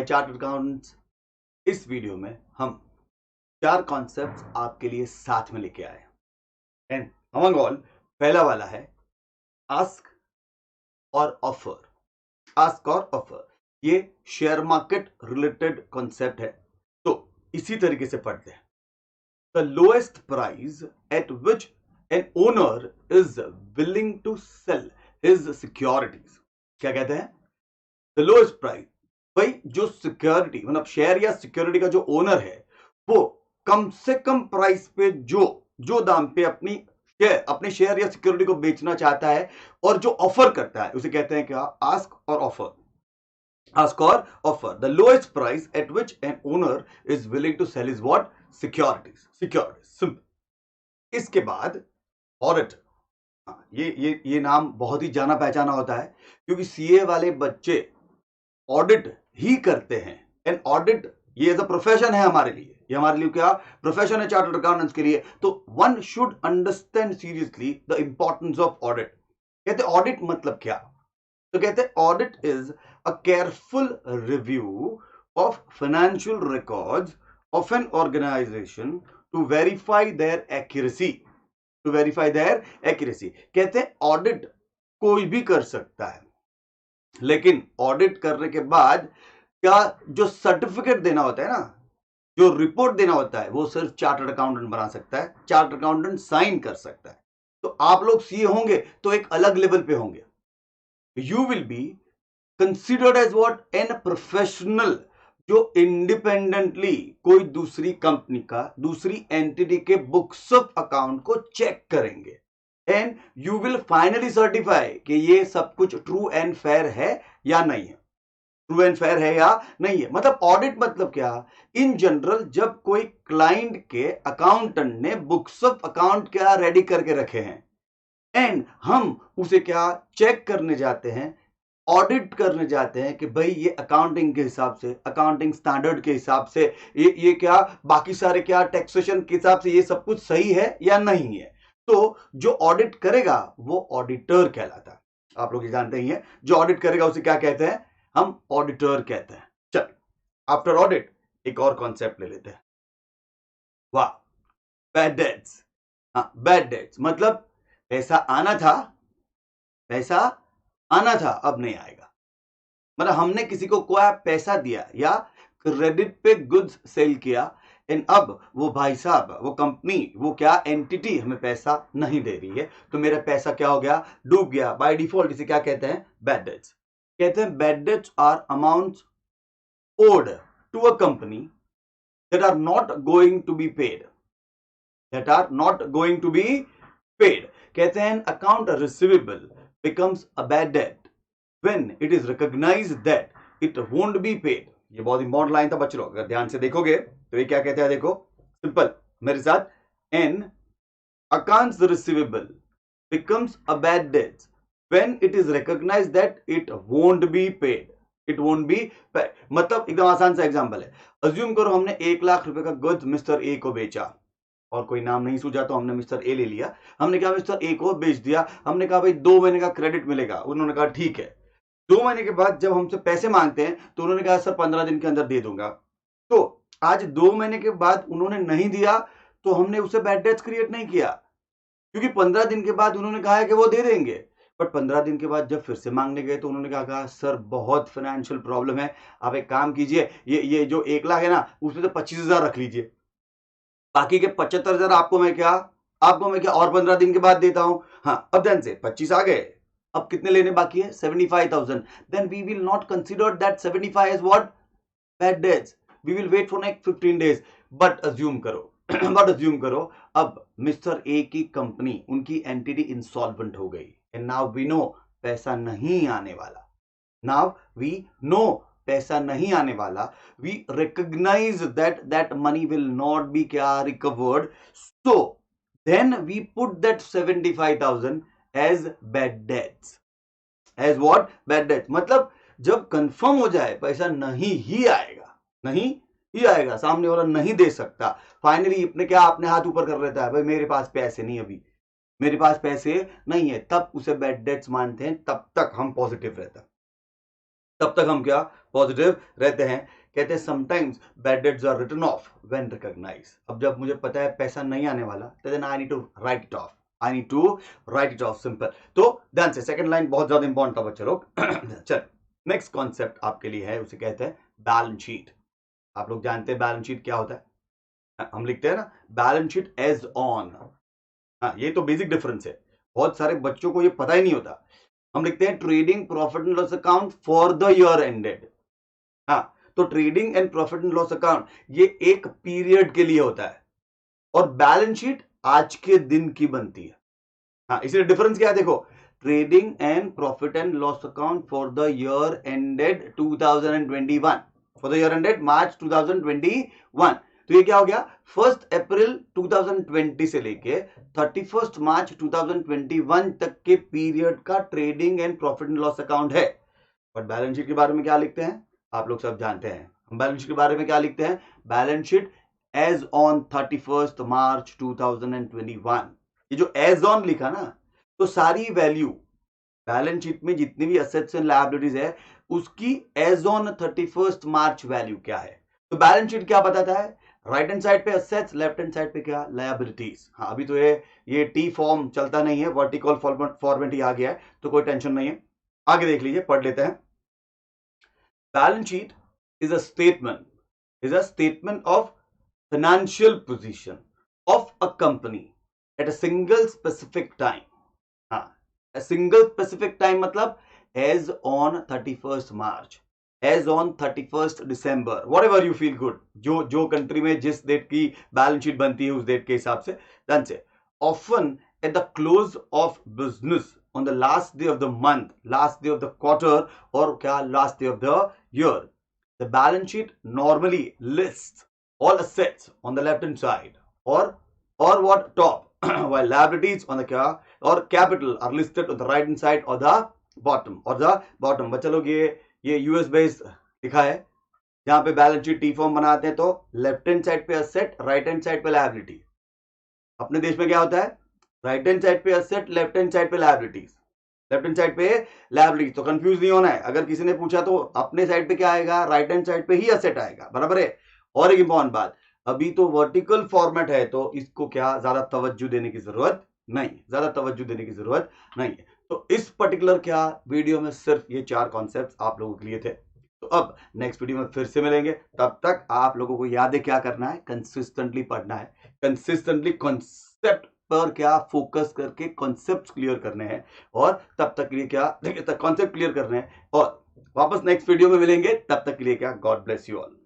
Bye chartered accountants. इस video में हम 4 कॉन्सेप्ट्स आपके लिए साथ में लेके आए हैं। एंड अमंग ऑल पहला वाला है आस्क और ऑफर। आस्क और ऑफर ये शेयर मार्केट रिलेटेड कॉन्सेप्ट है, तो इसी तरीके से पढ़ते हैं। The lowest price at which an owner is willing to sell his securities. क्या कहते हैं? द लोएस्ट प्राइस, भाई जो सिक्योरिटी मतलब शेयर या सिक्योरिटी का जो ओनर है वो कम से कम प्राइस पे जो दाम पे अपने शेयर या सिक्योरिटी को बेचना चाहता है और जो ऑफर करता है उसे कहते हैं क्या? आस्क और offer. Ask or offer the lowest price at which an owner is willing to sell his what? Securities. Simple. इसके बाद ऑडिट। ये नाम बहुत ही जाना पहचाना होता है क्योंकि सीए वाले बच्चे ऑडिट ही करते हैं। एंड ऑडिट ये एज अ प्रोफेशन है हमारे लिए। ये हमारे लिए क्या प्रोफेशन है चार्टर्ड अकाउंटेंट्स के लिए। तो one should understand seriously the importance of audit. कहते ऑडिट मतलब क्या? तो कहते हैं audit is a careful review of financial records of an organization to verify their accuracy. कहते हैं ऑडिट कोई भी कर सकता है, लेकिन ऑडिट करने के बाद क्या जो सर्टिफिकेट देना होता है ना, जो रिपोर्ट देना होता है, वो सिर्फ चार्टर्ड अकाउंटेंट बना सकता है। चार्टर्ड अकाउंटेंट साइन कर सकता है। तो आप लोग सीए होंगे तो एक अलग लेवल पे होंगे। You will be considered as what? An professional, जो इंडिपेंडेंटली कोई दूसरी कंपनी का, दूसरी एंटिटी के बुक्स ऑफ अकाउंट को चेक करेंगे। And you will finally certify कि ये सब कुछ ट्रू एंड फेयर है या नहीं है। ट्रू एंड फेयर है या नहीं है। मतलब ऑडिट मतलब क्या? इन जनरल जब कोई क्लाइंट के अकाउंटेंट ने बुक्स ऑफ अकाउंट क्या रेडी करके रखे हैं एंड हम उसे क्या चेक करने जाते हैं, ऑडिट करने जाते हैं कि भाई ये अकाउंटिंग के हिसाब से, अकाउंटिंग स्टैंडर्ड के हिसाब से, ये क्या बाकी सारे क्या टैक्सेशन के हिसाब से ये सब कुछ सही है या नहीं है। तो जो ऑडिट करेगा वो ऑडिटर कहलाता है। आप लोग ये जानते ही हैं, जो ऑडिट करेगा उसे क्या कहते हैं? हम ऑडिटर कहते हैं। चल, आफ्टर ऑडिट एक और कॉन्सेप्ट ले लेते हैं। वाह, बैड डेट्स। हाँ, बैड डेट्स मतलब पैसा आना था अब नहीं आएगा। मतलब हमने किसी को कोई पैसा दिया या क्रेडिट पे गुड्स सेल किया एंड अब वो भाई साहब, वो कंपनी, वो क्या एंटिटी हमें पैसा नहीं दे रही है, तो मेरा पैसा क्या हो गया? डूब गया बाय डिफॉल्ट। इसे क्या कहते हैं? Bad debts. कहते हैं bad debts are amounts owed to a company that are not going to be paid. कहते हैं account receivable becomes a bad debt when it is recognized that it won't be paid. ये बहुत important line था बच्चों, अगर ध्यान से देखोगे तो ये क्या कहते हैं? देखो सिंपल मेरे साथ। An accounts receivable becomes a bad debt when it is recognized that it won't be paid. मतलब एकदम आसान सा एग्जांपल है। अज्यूम करो हमने 1 लाख रुपए का गुड्स मिस्टर ए को बेचा और कोई नाम नहीं सूझा तो हमने मिस्टर ए ले लिया। हमने कहा मिस्टर ए को बेच दिया। हमने कहा भाई 2 महीने का क्रेडिट मिलेगा। उन्होंने कहा ठीक है। 2 महीने के बाद जब हमसे पैसे मांगते हैं तो उन्होंने कहा सर 15 दिन के अंदर दे दूंगा। तो आज 2 महीने के बाद उन्होंने नहीं दिया तो हमने उसे बैड डेट्स क्रिएट नहीं किया, क्योंकि 15 दिन के बाद उन्होंने कहा है कि वो दे देंगे। बट 15 दिन के बाद जब फिर से मांगने गए तो उन्होंने कहा सर बहुत फाइनेंशियल प्रॉब्लम है, आप एक काम कीजिए, ये जो 1 लाख है ना उसमें तो 25,000 रख लीजिए, बाकी के 75,000 आपको मैं क्या और 15 दिन के बाद देता हूं। हाँ, अब देन से 25 आ गए, अब कितने लेने बाकी है? 75,000। Then we will not consider that 75 as what? Bad debts. We will wait for next 15 days. But assume करो अब मिस्टर ए की कंपनी, उनकी एंटिटी इंसॉल्वेंट हो गई एंड नाउ वी नो पैसा नहीं आने वाला। पैसा नहीं आने वाला। We recognize that money will not be recovered. So then we put that 75,000 as bad debts. As what? Bad debts. मतलब जब कंफर्म हो जाए पैसा नहीं ही आएगा, सामने वाला नहीं दे सकता, फाइनली अपने हाथ ऊपर कर लेता है, भाई मेरे पास पैसे नहीं, अभी मेरे पास पैसे नहीं है, तब उसे बैड डेट्स मानते हैं। तब तक हम पॉजिटिव रहता है। तब तक हम क्या पॉजिटिव रहते हैं। कहते हैं sometimes bad debts are written off when recognize. अब जब मुझे पता है पैसा नहीं आने वाला, तो then I need to write it off, I need to write it off, simple. तो ध्यान से, सेकंड लाइन बहुत ज्यादा इंपॉर्टेंट था बच्चे लोग। चल, नेक्स्ट कॉन्सेप्ट आपके लिए है, उसे कहते हैं बैलेंस शीट। आप लोग जानते हैं बैलेंस शीट क्या होता है? हम लिखते हैं ना बैलेंस शीट एज ऑन। हाँ, ये तो बेसिक डिफरेंस है, बहुत सारे बच्चों को ये पता ही नहीं होता। हम लिखते हैं trading profit and loss account for the year ended. हाँ, तो trading and profit and loss account ये एक पीरियड के लिए होता है, और बैलेंस शीट आज के दिन की बनती है। हाँ, इसलिए डिफरेंस क्या है देखो, trading and profit and loss account for the year ended 2021, for the year ended March 2021। तो ये क्या हो गया, 1 अप्रैल 2020 से लेके 31 मार्च 2021 तक के पीरियड का trading and profit and loss account है। बट बैलेंस शीट के बारे में क्या लिखते हैं, आप लोग सब जानते हैं। हम बैलेंस शीट के बारे में क्या लिखते हैं, बैलेंस शीट एज ऑन 31 मार्च 2021। ये जो एज ऑन लिखा ना, तो सारी वैल्यू बैलेंस शीट में जितनी भी असेट्स एंड लायबिलिटीज है, उसकी एज ऑन 31 मार्च वैल्यू क्या है। तो बैलेंस शीट क्या बताता है, राइट हैंड साइड पे असेट्स, लेफ्ट हैंड साइड पे क्या, लायबिलिटीज। हाँ, अभी तो ये टी फॉर्म चलता नहीं है, वर्टिकल फॉर्मेट ही आ गया है, तो कोई टेंशन नहीं है। आगे देख लीजिए, पढ़ लेते हैं। Balance sheet is a statement of financial position of a company at a single specific time. हाँ, a single specific time मतलब as on 31st March, as on 31st December, whatever you feel good, जो country में जिस date की balance sheet बनती है उस date के हिसाब से। ध्यान से, often at the close of business on the last day of the month, last day of the quarter, और क्या last day of the year, the balance sheet normally lists all assets on the left hand side or what top while liabilities on the क्या or capital are listed on the right hand side or the bottom। बच्चा लोग ये US based लिखा है, जहां पे balance sheet T form बनाते हैं तो लेफ्ट हैंड साइड पे असेट, राइट हैंड साइड पे लायबिलिटी। अपने देश में क्या होता है, राइट हैंड साइड पे असेट, लेफ्ट हैंड साइड पे लायबिलिटीज, लेफ्ट हैंड साइड पे लायबिलिटीज। तो कंफ्यूज नहीं होना है, अगर किसी ने पूछा तो अपने साइड पे क्या आएगा, राइट हैंड साइड पे ही असेट आएगा, बराबर है। और एक इंपॉर्टेंट बात, अभी तो वर्टिकल फॉर्मेट है, तो इसको क्या ज्यादा तवज्जो देने की जरूरत नहीं, ज्यादा तवज्जो देने की जरूरत नहीं है। तो इस पर्टिकुलर क्या वीडियो में सिर्फ ये 4 कॉन्सेप्ट आप लोगों के लिए थे। तो अब नेक्स्ट वीडियो में फिर से मिलेंगे, तब तक आप लोगों को याद है क्या करना है, कंसिस्टेंटली पढ़ना है, कंसिस्टेंटली कॉन्सेप्ट पर क्या फोकस करके कॉन्सेप्ट क्लियर करने हैं, और तब तक के लिए क्या कॉन्सेप्ट क्लियर करने हैं, और वापस नेक्स्ट वीडियो में मिलेंगे। तब तक के लिए क्या, गॉड ब्लेस यू ऑल।